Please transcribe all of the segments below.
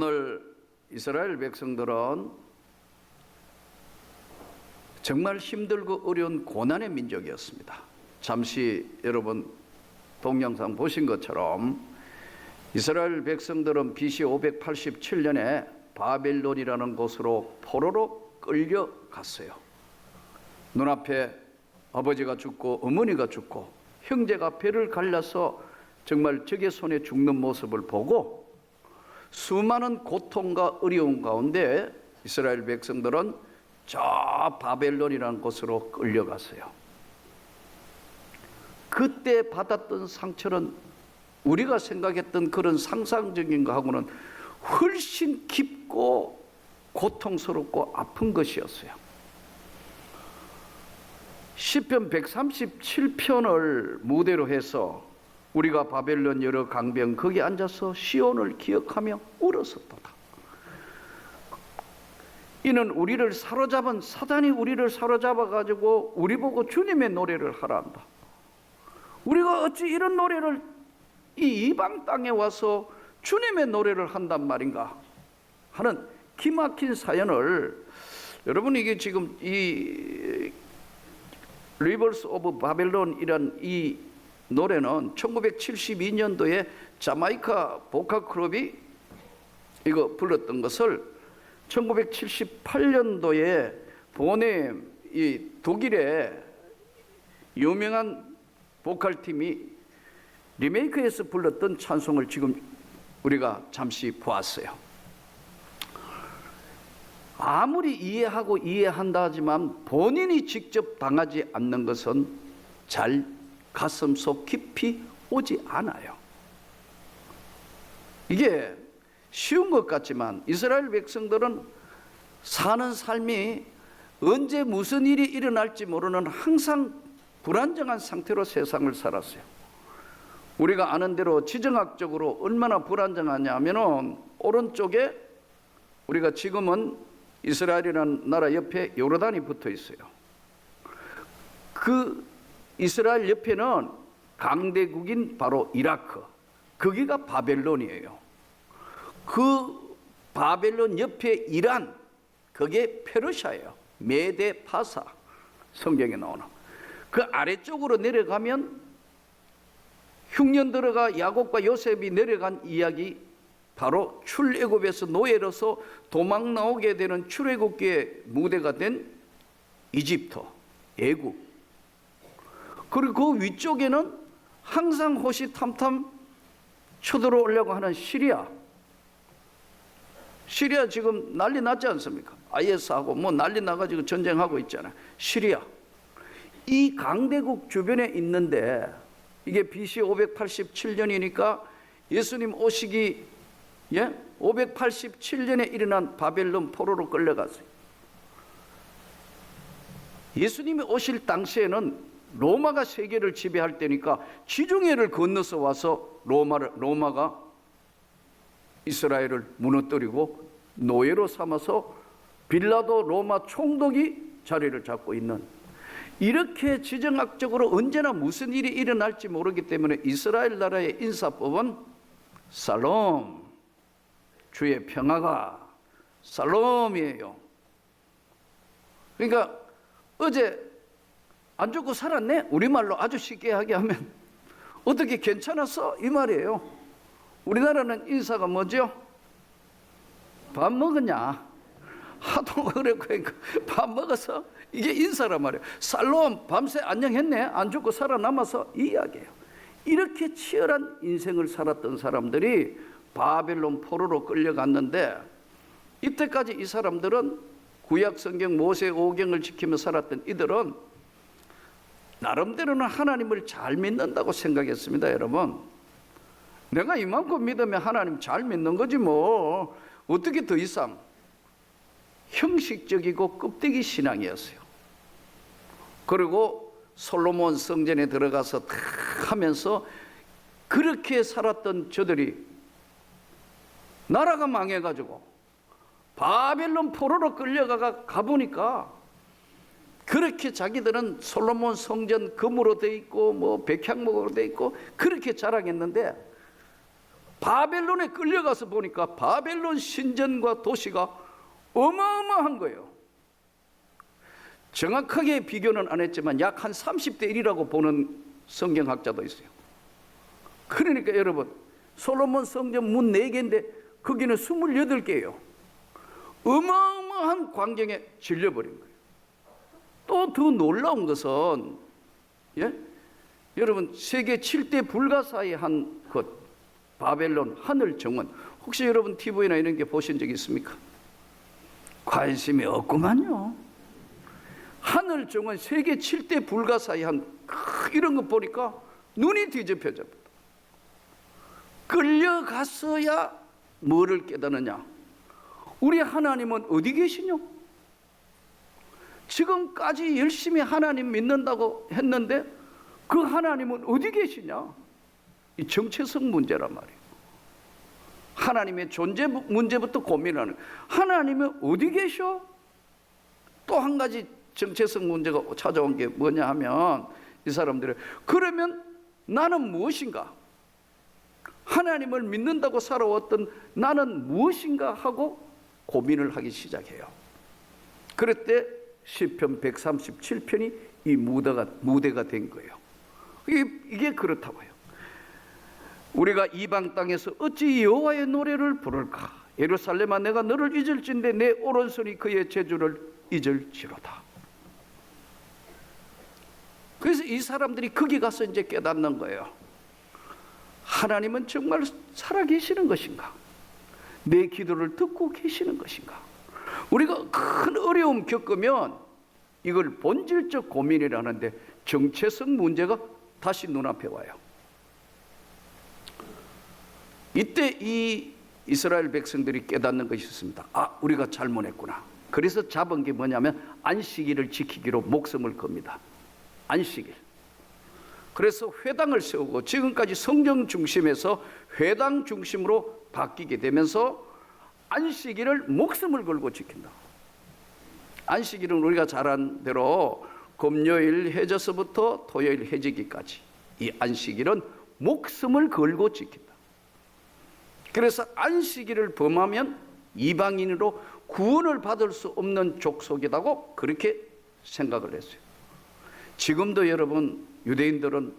오늘 이스라엘 백성들은 정말 힘들고 어려운 고난의 민족이었습니다. 잠시 여러분 동영상 보신 것처럼 이스라엘 백성들은 BC 587년에 바벨론이라는 곳으로 포로로 끌려갔어요. 눈앞에 아버지가 죽고 어머니가 죽고 형제가 배를 갈라서 정말 적의 손에 죽는 모습을 보고 수많은 고통과 어려움 가운데 이스라엘 백성들은 저 바벨론이라는 곳으로 끌려갔어요. 그때 받았던 상처는 우리가 생각했던 그런 상상적인 것하고는 훨씬 깊고 고통스럽고 아픈 것이었어요. 시편 137편을 무대로 해서 우리가 바벨론 여러 강병 거기 앉아서 시온을 기억하며 울었었도다. 이는 우리를 사로잡은 사단이 우리를 사로잡아 가지고 우리 보고 주님의 노래를 하라 한다. 우리가 어찌 이런 노래를 이 이방 땅에 와서 주님의 노래를 한단 말인가 하는 기막힌 사연을, 여러분 이게 지금 이 리버스 오브 바벨론이란 이 노래는 1972년도에 자마이카 보컬 클럽이 이거 불렀던 것을 1978년도에 보넴 이 독일의 유명한 보컬 팀이 리메이크해서 불렀던 찬송을 지금 우리가 잠시 보았어요. 아무리 이해하고 이해한다 하지만 본인이 직접 당하지 않는 것은 잘 가슴속 깊이 오지 않아요. 이게 쉬운 것 같지만 이스라엘 백성들은 사는 삶이 언제 무슨 일이 일어날지 모르는 항상 불안정한 상태로 세상을 살았어요. 우리가 아는 대로 지정학적으로 얼마나 불안정하냐 하면은 오른쪽에 우리가 지금은 이스라엘이라는 나라 옆에 요르단이 붙어 있어요. 그 이스라엘 옆에는 강대국인 바로 이라크, 거기가 바벨론이에요. 그 바벨론 옆에 이란, 그게 페르시아예요. 메데 파사, 성경에 나오는. 그 아래쪽으로 내려가면 흉년들어가 야곱과 요셉이 내려간 이야기, 바로 출애굽에서 노예로서 도망 나오게 되는 출애굽기의 무대가 된 이집트, 애굽. 그리고 그 위쪽에는 항상 호시탐탐 쳐들어오려고 하는 시리아. 시리아 지금 난리 났지 않습니까? IS하고 뭐 난리 나가지고 전쟁하고 있잖아요. 시리아. 이 강대국 주변에 있는데 이게 BC 587년이니까 예수님 오시기 587년에 일어난 바벨론 포로로 끌려갔어요. 예수님이 오실 당시에는 로마가 세계를 지배할 때니까 지중해를 건너서 와서 로마가 이스라엘을 무너뜨리고 노예로 삼아서 빌라도 로마 총독이 자리를 잡고 있는, 이렇게 지정학적으로 언제나 무슨 일이 일어날지 모르기 때문에 이스라엘 나라의 인사법은 살롬, 주의 평화가 살롬이에요. 그러니까 어제 안 죽고 살았네? 우리말로 아주 쉽게 하게 하면 어떻게 괜찮았어? 이 말이에요. 우리나라는 인사가 뭐죠? 밥 먹었냐? 하도 그랬고 밥 먹어서 이게 인사란 말이에요. 살롬, 밤새 안녕했네? 안 죽고 살아남아서 이 이야기예요. 이렇게 치열한 인생을 살았던 사람들이 바벨론 포로로 끌려갔는데, 이때까지 이 사람들은 구약 성경 모세 오경을 지키며 살았던 이들은 나름대로는 하나님을 잘 믿는다고 생각했습니다. 여러분, 내가 이만큼 믿으면 하나님 잘 믿는 거지 뭐, 어떻게 더 이상. 형식적이고 껍데기 신앙이었어요. 그리고 솔로몬 성전에 들어가서 탁 하면서 그렇게 살았던 저들이 나라가 망해가지고 바벨론 포로로 끌려가 가보니까 그렇게 자기들은 솔로몬 성전 금으로 돼 있고 뭐 백향목으로 돼 있고 그렇게 자랑했는데 바벨론에 끌려가서 보니까 바벨론 신전과 도시가 어마어마한 거예요. 정확하게 비교는 안 했지만 약 한 30대 1이라고 보는 성경학자도 있어요. 그러니까 여러분, 솔로몬 성전 문 4개인데 거기는 28개예요. 어마어마한 광경에 질려버린 거예요. 또 더 놀라운 것은, 예? 여러분, 세계 7대 불가사의 한 것, 바벨론 하늘 정원. 혹시 여러분 TV나 이런 게 보신 적 있습니까? 관심이 없구만요. 하늘 정원 세계 7대 불가사의 한 이런 거 보니까 눈이 뒤집혀져. 끌려갔어야 뭐를 깨닫느냐? 우리 하나님은 어디 계시냐? 지금까지 열심히 하나님 믿는다고 했는데 그 하나님은 어디 계시냐? 이 정체성 문제란 말이에요. 하나님의 존재 문제부터 고민하는 거예요. 하나님은 어디 계셔? 또 한 가지 정체성 문제가 찾아온 게 뭐냐 하면 이 사람들은 그러면 나는 무엇인가? 하나님을 믿는다고 살아왔던 나는 무엇인가 하고 고민을 하기 시작해요. 그럴 때 시편 137편이 이 무대가 된 거예요. 이게 그렇다고요. 우리가 이방 땅에서 어찌 여호와의 노래를 부를까? 예루살렘아, 내가 너를 잊을진데 내 오른손이 그의 재주를 잊을지로다. 그래서 이 사람들이 거기 가서 이제 깨닫는 거예요. 하나님은 정말 살아계시는 것인가? 내 기도를 듣고 계시는 것인가? 우리가 큰 어려움 겪으면 이걸 본질적 고민이라는데 정체성 문제가 다시 눈앞에 와요. 이때 이 이스라엘 백성들이 깨닫는 것이 있습니다. 아, 우리가 잘못했구나. 그래서 잡은 게 뭐냐면 안식일을 지키기로 목숨을 겁니다. 안식일. 그래서 회당을 세우고 지금까지 성경 중심에서 회당 중심으로 바뀌게 되면서 안식일을 목숨을 걸고 지킨다. 안식일은 우리가 잘 아는 대로 금요일 해져서부터 토요일 해지기까지 이 안식일은 목숨을 걸고 지킨다. 그래서 안식일을 범하면 이방인으로 구원을 받을 수 없는 족속이라고 그렇게 생각을 했어요. 지금도 여러분, 유대인들은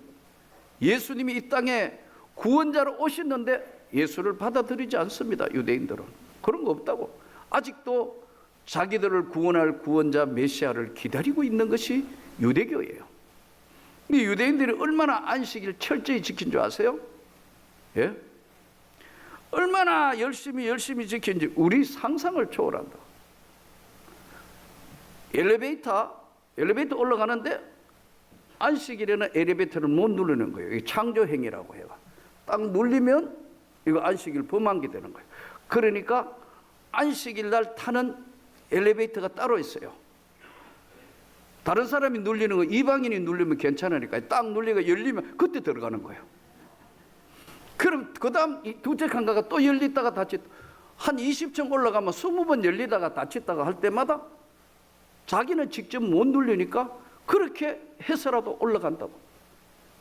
예수님이 이 땅에 구원자로 오셨는데 예수를 받아들이지 않습니다. 유대인들은 그런 거 없다고. 아직도 자기들을 구원할 구원자 메시아를 기다리고 있는 것이 유대교예요. 근데 유대인들이 얼마나 안식일 철저히 지킨 줄 아세요? 예? 얼마나 열심히 지킨지 우리 상상을 초월한다. 엘리베이터 올라가는데 안식일에는 엘리베이터를 못 누르는 거예요. 이게 창조행위라고 해요. 딱 눌리면 이거 안식일 범한 게 되는 거예요. 그러니까 안식일 날 타는 엘리베이터가 따로 있어요. 다른 사람이 눌리는 거 이방인이 누르면 괜찮으니까 딱 눌리가 열리면 그때 들어가는 거예요. 그럼 그 다음 두째 칸가가 또 열리다가 닫혔다. 한 20층 올라가면 20번 열리다가 닫혔다가 할 때마다 자기는 직접 못 누르니까 그렇게 해서라도 올라간다고.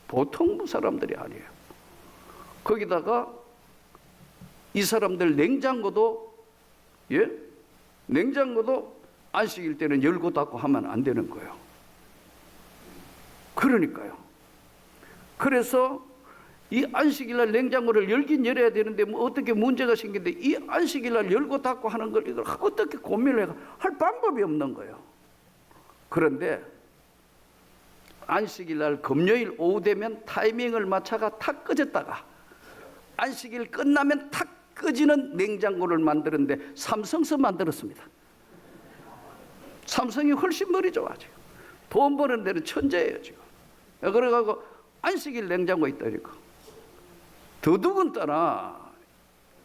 보통 사람들이 아니에요. 거기다가 이 사람들 냉장고도 안식일 때는 열고 닫고 하면 안 되는 거예요. 그러니까요. 그래서 이 안식일날 냉장고를 열긴 열어야 되는데 뭐 어떻게 문제가 생긴데 이 안식일날 열고 닫고 하는 걸 이걸 어떻게 고민을 할 방법이 없는 거예요. 그런데 안식일날 금요일 오후 되면 타이밍을 맞춰가 탁 꺼졌다가 안식일 끝나면 탁 꺼지는 냉장고를 만드는데 삼성서 만들었습니다. 삼성이 훨씬 머리 좋아 지금. 돈 버는 데는 천재예요 지금. 그래가지고 안식일 냉장고 있다니까. 더더군다나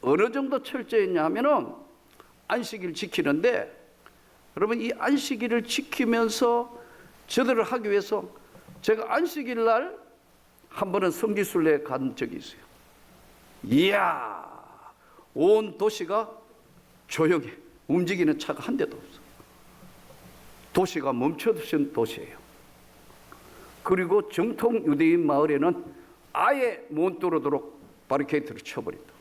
어느 정도 철저했냐면은 안식일 지키는데 여러분 이 안식일을 지키면서 저들을 하기 위해서 제가 안식일 날 한 번은 성지순례에 간 적이 있어요. 이야, 온 도시가 조용해. 움직이는 차가 한 대도 없어. 도시가 멈춰드신 도시예요. 그리고 정통 유대인 마을에는 아예 못 들어오도록 바리케이트를 쳐버린다.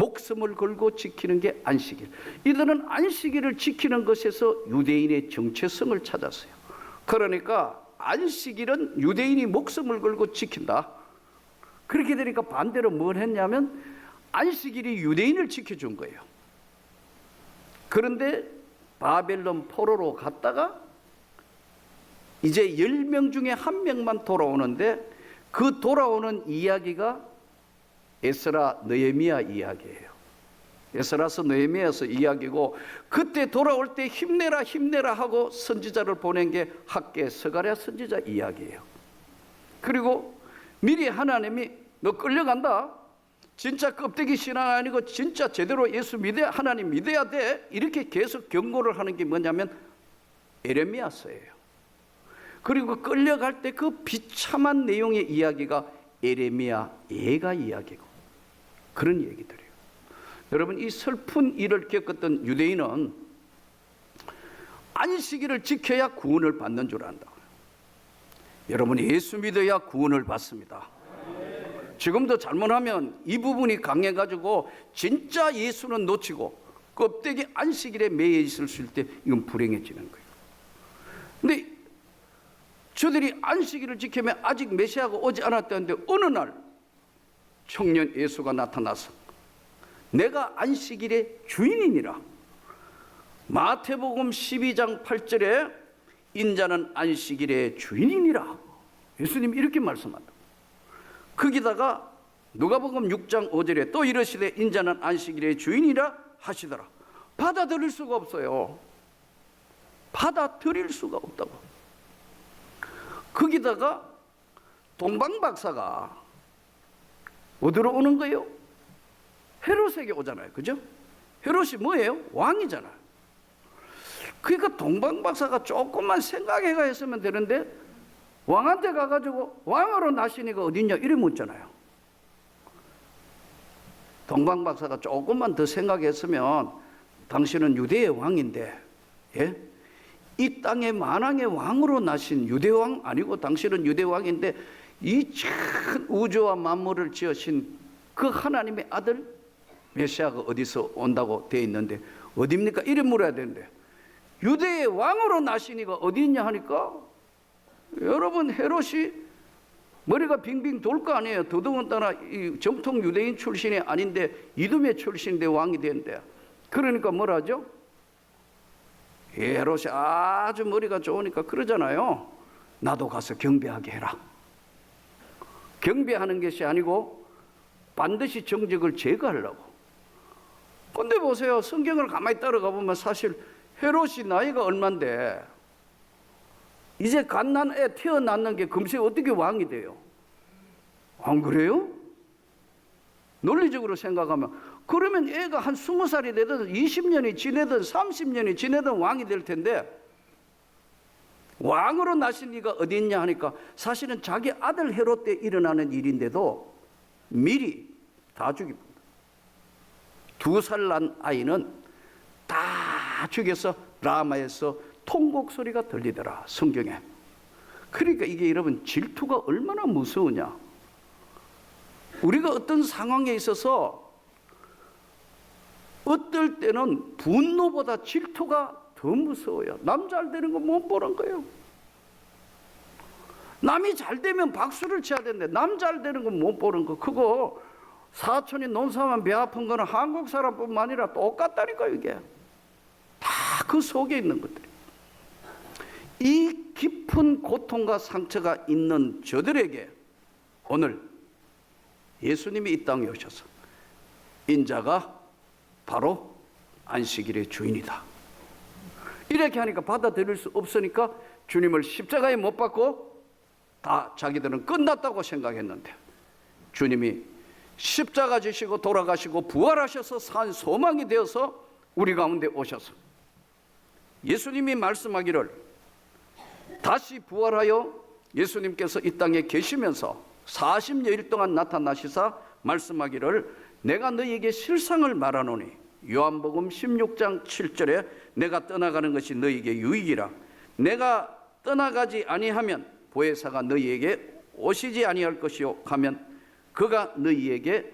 목숨을 걸고 지키는 게 안식일. 이들은 안식일을 지키는 것에서 유대인의 정체성을 찾았어요. 그러니까 안식일은 유대인이 목숨을 걸고 지킨다. 그렇게 되니까 반대로 뭘 했냐면 안식일이 유대인을 지켜준 거예요. 그런데 바벨론 포로로 갔다가 이제 10명 중에 1명만 돌아오는데 그 돌아오는 이야기가 에스라 느헤미야 이야기예요. 에스라서 느헤미야서 이야기고, 그때 돌아올 때 힘내라 힘내라 하고 선지자를 보낸 게 학개 스가랴 선지자 이야기예요. 그리고 미리 하나님이 너 끌려간다, 진짜 껍데기 신앙 아니고 진짜 제대로 예수 믿어야, 하나님 믿어야 돼, 이렇게 계속 경고를 하는 게 뭐냐면 에레미야서예요. 그리고 끌려갈 때 그 비참한 내용의 이야기가 에레미야 예가 이야기고, 그런 얘기들이에요. 여러분, 이 슬픈 일을 겪었던 유대인은 안식일을 지켜야 구원을 받는 줄 안다고요. 여러분이 예수 믿어야 구원을 받습니다. 지금도 잘못하면 이 부분이 강해가지고 진짜 예수는 놓치고 껍데기 안식일에 매여 있을 때 이건 불행해지는 거예요. 근데 저들이 안식일을 지키면 아직 메시아가 오지 않았다는데 어느 날 청년 예수가 나타나서 내가 안식일의 주인이니라. 마태복음 12장 8절에 인자는 안식일의 주인이니라. 예수님이 이렇게 말씀한다. 거기다가 누가복음 6장 5절에 또 이르시되 인자는 안식일의 주인이라 하시더라. 받아들일 수가 없어요. 받아들일 수가 없다고. 거기다가 동방박사가 어디로 오는 거예요? 헤롯에게 오잖아요. 그죠? 헤롯이 뭐예요? 왕이잖아요. 그러니까 동방박사가 조금만 생각해가 했으면 되는데 왕한테 가가지고 왕으로 나시니가 어딨냐 이래 묻잖아요. 동방박사가 조금만 더 생각했으면 당신은 유대의 왕인데, 예? 이 땅의 만왕의 왕으로 나신 유대왕 아니고 당신은 유대왕인데 이 큰 우주와 만물을 지으신 그 하나님의 아들 메시아가 어디서 온다고 되어 있는데 어디입니까? 이래 물어야 되는데 유대의 왕으로 나시니가 어디 있냐 하니까, 여러분, 헤롯이 머리가 빙빙 돌 거 아니에요. 더더군다나 이 정통 유대인 출신이 아닌데 이두메 출신인데 왕이 되는데, 그러니까 뭐라 하죠? 헤롯이 아주 머리가 좋으니까 그러잖아요. 나도 가서 경배하게 해라. 경배하는 것이 아니고 반드시 정적을 제거하려고. 근데 보세요, 성경을 가만히 따라가 보면 사실 헤롯이 나이가 얼만데 이제 갓난 애 태어났는 게 금세 어떻게 왕이 돼요? 안 그래요? 논리적으로 생각하면 그러면 애가 한 20살이 되든 20년이 지내든 30년이 지내든 왕이 될 텐데 왕으로 나신 네가 어디 있냐 하니까 사실은 자기 아들 헤롯 때 일어나는 일인데도 미리 다 죽입니다. 2살 난 아이는 다 죽여서 라마에서 통곡 소리가 들리더라, 성경에. 그러니까 이게 여러분 질투가 얼마나 무서우냐. 우리가 어떤 상황에 있어서 어떨 때는 분노보다 질투가 더 무서워요. 남 잘 되는 거 못 보는 거예요. 남이 잘 되면 박수를 쳐야 되는데 남 잘 되는 거 못 보는 거, 그거 사촌이 논사만 배 아픈 거는 한국 사람뿐만 아니라 똑같다니까요. 이게 다 그 속에 있는 것들이. 이 깊은 고통과 상처가 있는 저들에게 오늘 예수님이 이 땅에 오셔서 인자가 바로 안식일의 주인이다, 이렇게 하니까 받아들일 수 없으니까 주님을 십자가에 못 박고 다 자기들은 끝났다고 생각했는데 주님이 십자가 지시고 돌아가시고 부활하셔서 산 소망이 되어서 우리 가운데 오셔서 예수님이 말씀하기를, 다시 부활하여 예수님께서 이 땅에 계시면서 40여일 동안 나타나시사 말씀하기를, 내가 너희에게 실상을 말하노니 요한복음 16장 7절에 내가 떠나가는 것이 너희에게 유익이라. 내가 떠나가지 아니하면 보혜사가 너희에게 오시지 아니할 것이요 하면 그가 너희에게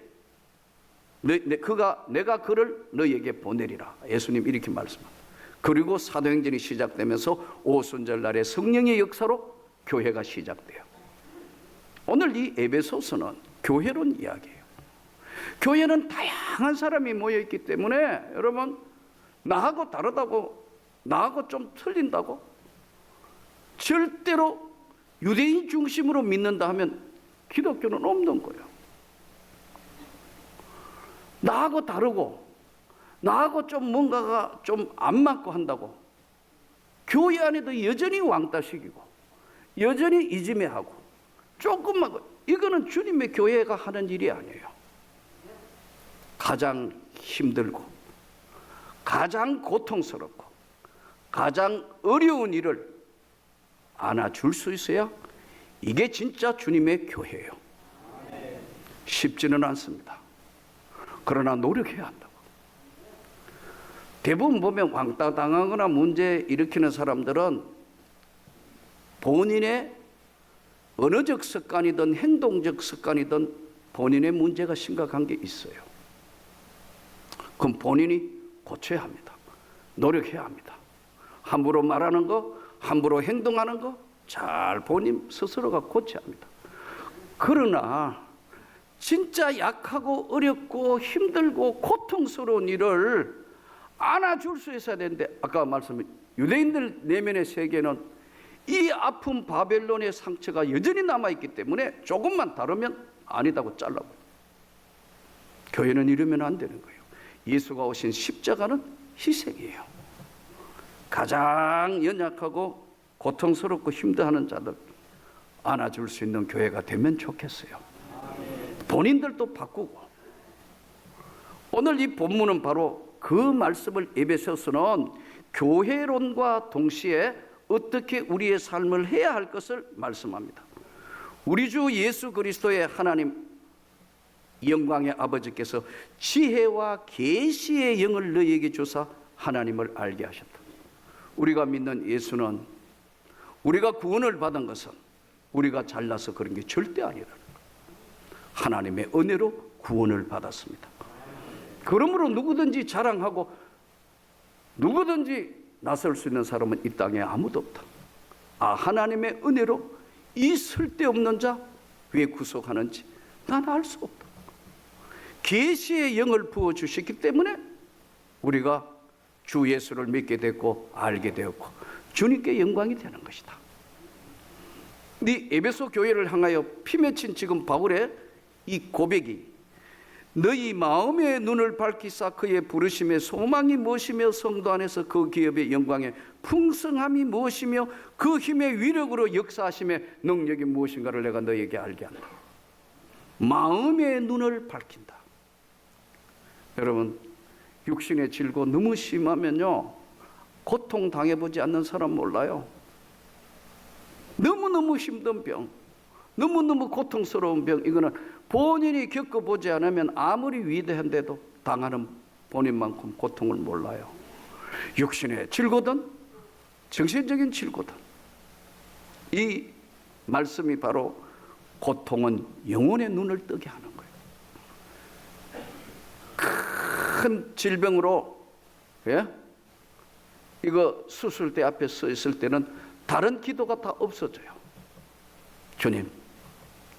내가 그를 너희에게 보내리라. 예수님 이렇게 말씀합니다. 그리고 사도행전이 시작되면서 오순절 날에 성령의 역사로 교회가 시작돼요. 오늘 이 에베소서는 교회론 이야기예요. 교회는 다양한 사람이 모여있기 때문에 여러분, 나하고 다르다고, 나하고 좀 틀린다고 절대로 유대인 중심으로 믿는다 하면 기독교는 없는 거예요. 나하고 다르고 나하고 좀 뭔가가 좀 안 맞고 한다고 교회 안에도 여전히 왕따시키고 여전히 이지매하고 조금만, 이거는 주님의 교회가 하는 일이 아니에요. 가장 힘들고 가장 고통스럽고 가장 어려운 일을 안아줄 수 있어야 이게 진짜 주님의 교회예요. 쉽지는 않습니다. 그러나 노력해야 한다고. 대부분 보면 왕따 당하거나 문제 일으키는 사람들은 본인의 언어적 습관이든 행동적 습관이든 본인의 문제가 심각한 게 있어요. 그럼 본인이 고쳐야 합니다. 노력해야 합니다. 함부로 말하는 거, 함부로 행동하는 거 잘 본인 스스로가 고쳐야 합니다. 그러나 진짜 약하고 어렵고 힘들고 고통스러운 일을 안아줄 수 있어야 되는데, 아까 말씀드린 유대인들 내면의 세계는 이 아픈 바벨론의 상처가 여전히 남아있기 때문에 조금만 다르면 아니다고 잘라버려요. 교회는 이러면 안 되는 거예요. 예수가 오신 십자가는 희생이에요. 가장 연약하고 고통스럽고 힘들어하는 자들 안아줄 수 있는 교회가 되면 좋겠어요. 본인들도 바꾸고. 오늘 이 본문은 바로 그 말씀을 에베소서는 교회론과 동시에 어떻게 우리의 삶을 해야 할 것을 말씀합니다. 우리 주 예수 그리스도의 하나님 영광의 아버지께서 지혜와 계시의 영을 너희에게 주사 하나님을 알게 하셨다. 우리가 믿는 예수는, 우리가 구원을 받은 것은 우리가 잘나서 그런 게 절대 아니라는 거예요. 하나님의 은혜로 구원을 받았습니다. 그러므로 누구든지 자랑하고 누구든지 나설 수 있는 사람은 이 땅에 아무도 없다. 하나님의 은혜로 이 쓸데없는 자 왜 구속하는지 난 알 수 없다. 계시의 영을 부어주셨기 때문에 우리가 주 예수를 믿게 됐고 알게 되었고 주님께 영광이 되는 것이다. 네 에베소 교회를 향하여 피 맺힌 지금 바울의 이 고백이, 너희 마음의 눈을 밝히사 그의 부르심의 소망이 무엇이며 성도 안에서 그 기업의 영광의 풍성함이 무엇이며 그 힘의 위력으로 역사하심의 능력이 무엇인가를 내가 너희에게 알게 한다. 마음의 눈을 밝힌다. 여러분, 육신의 질고 너무 심하면요, 고통 당해보지 않는 사람 몰라요. 너무너무 힘든 병, 너무너무 고통스러운 병, 이거는 본인이 겪어보지 않으면 아무리 위대한데도 당하는 본인만큼 고통을 몰라요. 육신의 질고든 정신적인 질고든 이 말씀이 바로 고통은 영혼의 눈을 뜨게 하는 거예요. 큰 질병으로, 예? 이거 수술대 앞에 서 있을 때는 다른 기도가 다 없어져요. 주님,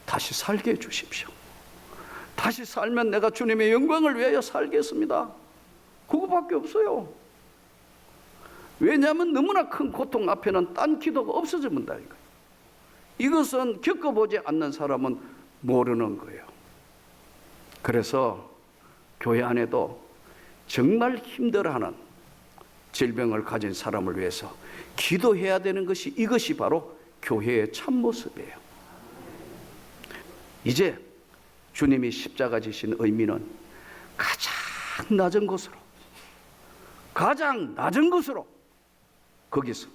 다시 살게 해주십시오. 다시 살면 내가 주님의 영광을 위하여 살겠습니다. 그거밖에 없어요. 왜냐하면 너무나 큰 고통 앞에는 딴 기도가 없어진다니까요. 이것은 겪어보지 않는 사람은 모르는 거예요. 그래서 교회 안에도 정말 힘들어하는 질병을 가진 사람을 위해서 기도해야 되는 것이, 이것이 바로 교회의 참모습이에요. 이제 주님이 십자가 지신 의미는 가장 낮은 곳으로, 가장 낮은 곳으로 거기서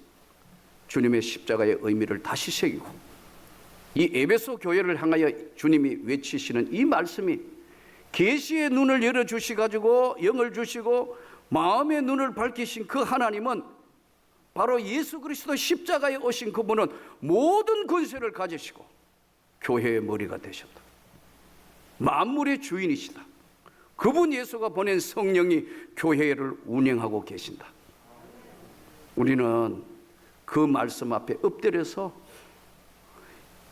주님의 십자가의 의미를 다시 새기고, 이 에베소 교회를 향하여 주님이 외치시는 이 말씀이 계시의 눈을 열어주시가지고 영을 주시고 마음의 눈을 밝히신 그 하나님은 바로 예수 그리스도 십자가에 오신 그분은 모든 권세를 가지시고 교회의 머리가 되셨다. 만물의 주인이시다. 그분 예수가 보낸 성령이 교회를 운영하고 계신다. 우리는 그 말씀 앞에 엎드려서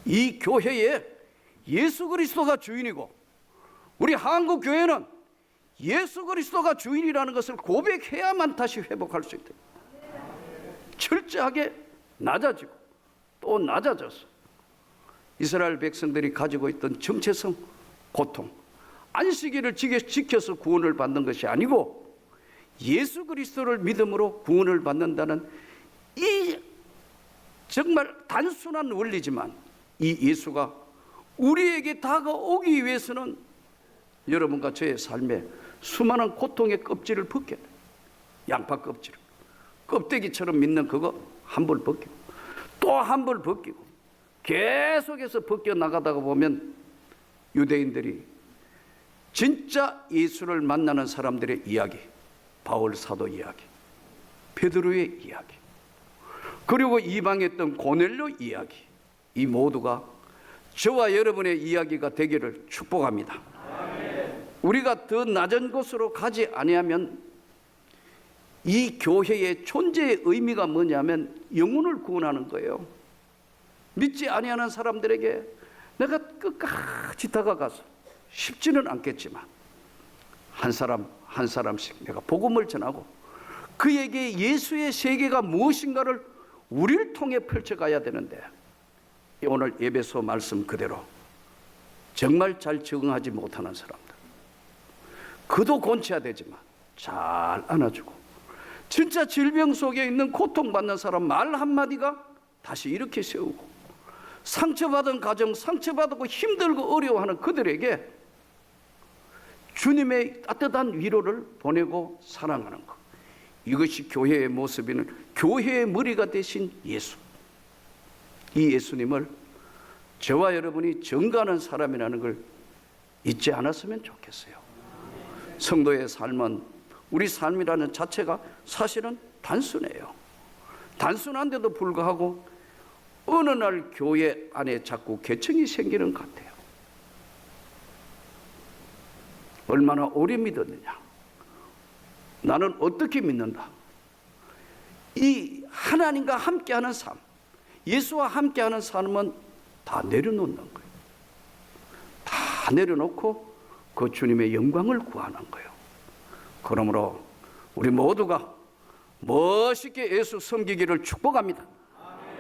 이 교회에 예수 그리스도가 주인이고 우리 한국 교회는 예수 그리스도가 주인이라는 것을 고백해야만 다시 회복할 수 있다. 철저하게 낮아지고 또 낮아져서 이스라엘 백성들이 가지고 있던 정체성, 고통, 안식일을 지켜서 구원을 받는 것이 아니고 예수 그리스도를 믿음으로 구원을 받는다는 이 정말 단순한 원리지만 이 예수가 우리에게 다가오기 위해서는 여러분과 저의 삶에 수많은 고통의 껍질을 벗겨야 돼요. 양파 껍질을. 껍데기처럼 믿는 그거 한 벌 벗기고 또 한 벌 벗기고 계속해서 벗겨나가다가 보면 유대인들이 진짜 예수를 만나는 사람들의 이야기, 바울 사도 이야기, 베드로의 이야기, 그리고 이방에 있던 고넬료 이야기, 이 모두가 저와 여러분의 이야기가 되기를 축복합니다. 우리가 더 낮은 곳으로 가지 아니하면 이 교회의 존재의 의미가 뭐냐면 영혼을 구원하는 거예요. 믿지 아니하는 사람들에게 내가 끝까지 다가가서 쉽지는 않겠지만 한 사람 한 사람씩 내가 복음을 전하고 그에게 예수의 세계가 무엇인가를 우리를 통해 펼쳐가야 되는데 오늘 에베소 말씀 그대로 정말 잘 적응하지 못하는 사람들, 그도 곤치야 되지만 잘 안아주고 진짜 질병 속에 있는 고통받는 사람 말 한마디가 다시 이렇게 세우고 상처받은 가정, 상처받고 힘들고 어려워하는 그들에게 주님의 따뜻한 위로를 보내고 사랑하는 것, 이것이 교회의 모습이는 교회의 머리가 되신 예수, 이 예수님을 저와 여러분이 전가하는 사람이라는 걸 잊지 않았으면 좋겠어요. 성도의 삶은, 우리 삶이라는 자체가 사실은 단순해요. 단순한데도 불구하고 어느 날 교회 안에 자꾸 계층이 생기는 것 같아요. 얼마나 오래 믿었느냐, 나는 어떻게 믿는다, 이 하나님과 함께하는 삶, 예수와 함께하는 삶은 다 내려놓는 거예요. 다 내려놓고 그 주님의 영광을 구하는 거예요. 그러므로 우리 모두가 멋있게 예수 섬기기를 축복합니다.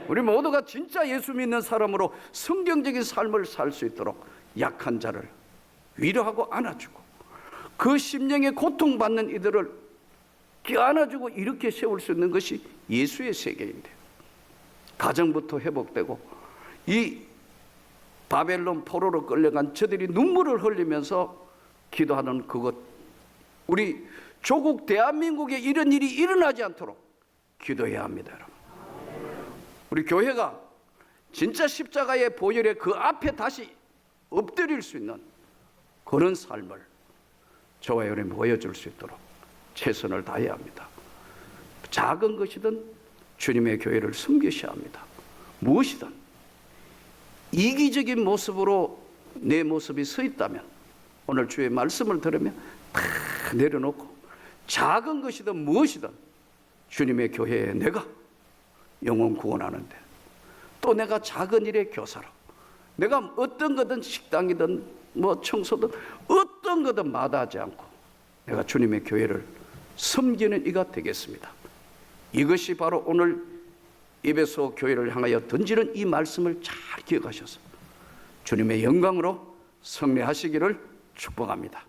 우리 모두가 진짜 예수 믿는 사람으로 성경적인 삶을 살 수 있도록 약한 자를 위로하고 안아주고 그 심령에 고통받는 이들을 껴안아주고 이렇게 세울 수 있는 것이 예수의 세계인데, 가정부터 회복되고 이 바벨론 포로로 끌려간 저들이 눈물을 흘리면서 기도하는 그것, 우리 조국 대한민국에 이런 일이 일어나지 않도록 기도해야 합니다. 여러분, 우리 교회가 진짜 십자가의 보혈의 그 앞에 다시 엎드릴 수 있는 그런 삶을 저와 여러분이 보여줄 수 있도록 최선을 다해야 합니다. 작은 것이든 주님의 교회를 섬기셔야 합니다. 무엇이든 이기적인 모습으로 내 모습이 서 있다면 오늘 주의 말씀을 들으면 다 내려놓고 작은 것이든 무엇이든 주님의 교회에 내가 영혼 구원하는데, 또 내가 작은 일의 교사로, 내가 어떤 거든 식당이든 뭐 청소든 어떤 거든 마다하지 않고 내가 주님의 교회를 섬기는 이가 되겠습니다. 이것이 바로 오늘 에베소 교회를 향하여 던지는 이 말씀을 잘 기억하셔서 주님의 영광으로 승리하시기를 축복합니다.